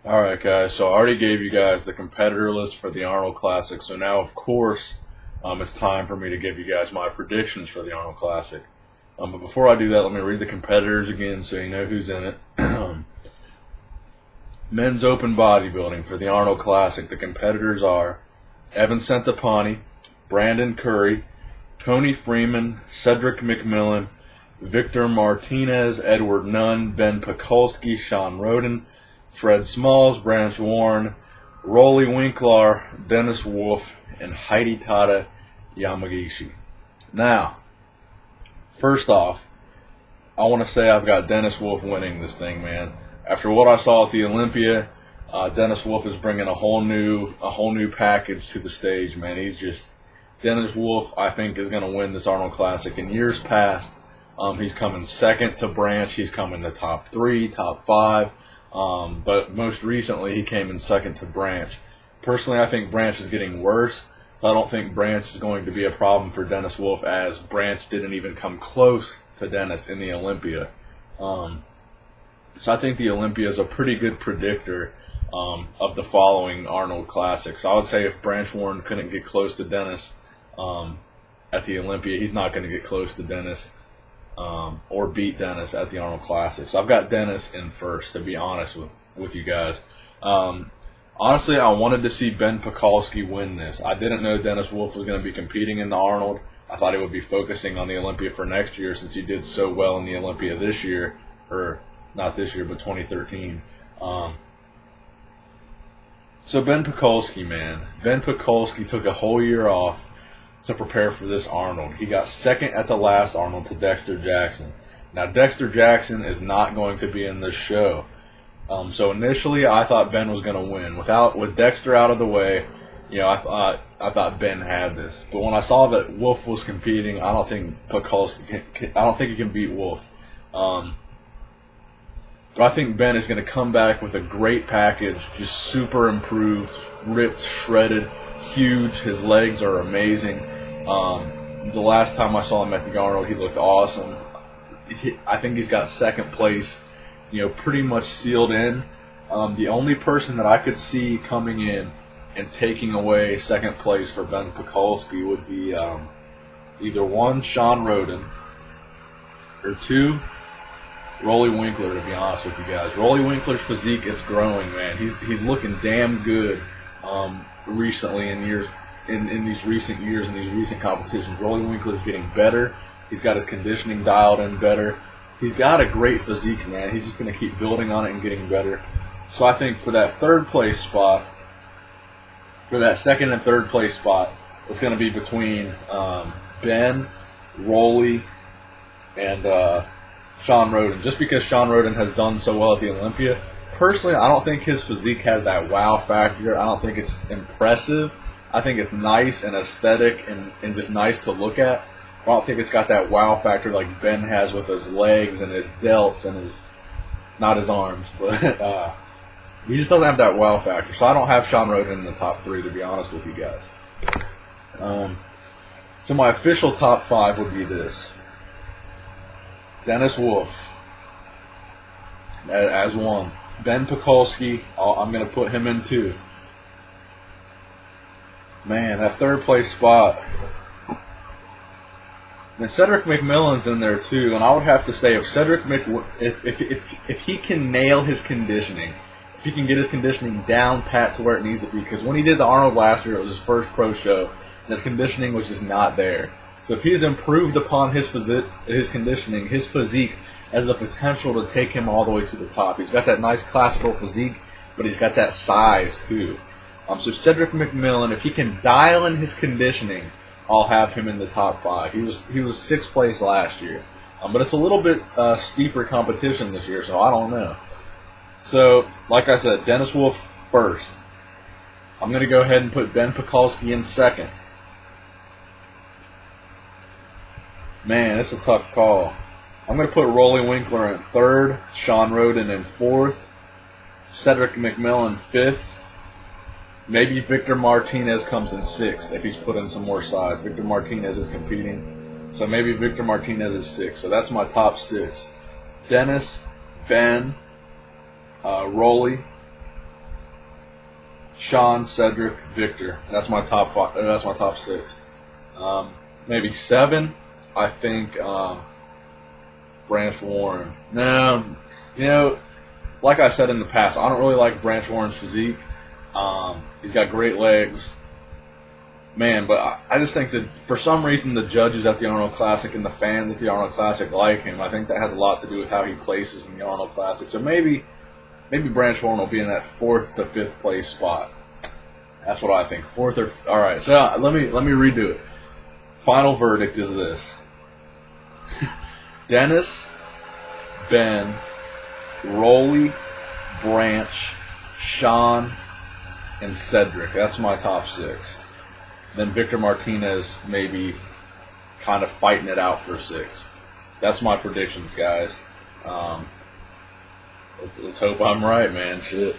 Alright guys, so I already gave you guys the competitor list for the Arnold Classic, so now of course it's time for me to give you guys my predictions for the Arnold Classic. But before I do that, let me read the competitors again so you know who's in it. Men's Open Bodybuilding for the Arnold Classic. The competitors are Evan Centopani, Brandon Curry, Tony Freeman, Cedric McMillan, Victor Martinez, Edward Nunn, Ben Pekulski, Sean Roden, Fred Smalls, Branch Warren, Rolly Winklar, Dennis Wolf, and Hidetaka Yamagishi. Now, first off, I want to say I've got Dennis Wolf winning this thing, man. After what I saw at the Olympia, Dennis Wolf is bringing a whole new package to the stage, man. Dennis Wolf, I think, is going to win this Arnold Classic. In years past, he's coming second to Branch. He's coming to top 3, top 5. But most recently, he came in second to Branch. Personally, I think Branch is getting worse. So I don't think Branch is going to be a problem for Dennis Wolf, as Branch didn't even come close to Dennis in the Olympia. So I think the Olympia is a pretty good predictor of the following Arnold Classics. So I would say if Branch Warren couldn't get close to Dennis at the Olympia, he's not going to get close to Dennis or beat Dennis at the Arnold Classic. So I've got Dennis in first, to be honest with you guys. Honestly, I wanted to see Ben Pekulski win this. I didn't know Dennis Wolf was going to be competing in the Arnold. I thought he would be focusing on the Olympia for next year, since he did so well in the Olympia this year, or not this year, but 2013. So Ben Pekulski, man. Ben Pekulski took a whole year off to prepare for this Arnold. He got second at the last Arnold to Dexter Jackson. Now, Dexter Jackson is not going to be in this show. So initially, I thought Ben was going to win. With Dexter out of the way, I thought Ben had this. But when I saw that Wolf was competing, I don't think Pekulski I don't think he can beat Wolf. But I think Ben is going to come back with a great package, just super improved, ripped, shredded, huge. His legs are amazing. The last time I saw him at the Arnold, he looked awesome. I think he's got second place, pretty much sealed in. The only person that I could see coming in and taking away second place for Ben Pekulski would be either one, Sean Roden, or two, Rolly Winkler, to be honest with you guys. Rolly Winkler's physique is growing, man. He's looking damn good recently in these recent years, in these recent competitions. Rolly Winkler's getting better. He's got his conditioning dialed in better. He's got a great physique, man. He's just going to keep building on it and getting better. So I think for that third place spot, for that second and third place spot, it's going to be between Ben, Rolly, and Sean Roden. Just because Sean Roden has done so well at the Olympia, personally, I don't think his physique has that wow factor. I don't think it's impressive. I think it's nice and aesthetic and just nice to look at. I don't think it's got that wow factor like Ben has with his legs and his delts and not his arms, but he just doesn't have that wow factor. So I don't have Sean Roden in the top 3, to be honest with you guys. So my official top 5 would be this: Dennis Wolf as 1. Ben Pekulski, I'm going to put him in 2. Man, that third place spot. And Cedric McMillan's in there too, and I would have to say if he can nail his conditioning, if he can get his conditioning down pat to where it needs to be, because when he did the Arnold last year, it was his first pro show, and his conditioning was just not there. So if he's improved upon his conditioning, his physique has the potential to take him all the way to the top. He's got that nice classical physique, but he's got that size too. So Cedric McMillan, if he can dial in his conditioning, I'll have him in the top 5. He was 6th place last year, but it's a little bit steeper competition this year, so I don't know. So, like I said, Dennis Wolf first. I'm going to go ahead and put Ben Pekulski in second. Man, it's a tough call. I'm going to put Rolly Winkler in third, Sean Roden in fourth, Cedric McMillan fifth. Maybe Victor Martinez comes in sixth if he's put in some more size. Victor Martinez is competing, so maybe Victor Martinez is sixth. So that's my top 6. Dennis, Ben, Rolly, Sean, Cedric, Victor. That's my top five. That's my top six. Maybe seven. I think Branch Warren. No, you know, like I said in the past, I don't really like Branch Warren's physique. He's got great legs, man. But I just think that for some reason the judges at the Arnold Classic and the fans at the Arnold Classic like him. I think that has a lot to do with how he places in the Arnold Classic. So maybe Branch Warren will be in that 4th to 5th place spot. That's what I think. All right. So let me redo it. Final verdict is this: Dennis, Ben, Rolly, Branch, Sean, and Cedric. That's my top 6. Then Victor Martinez maybe kind of fighting it out for 6. That's my predictions, guys. Let's hope I'm right, man. Shit.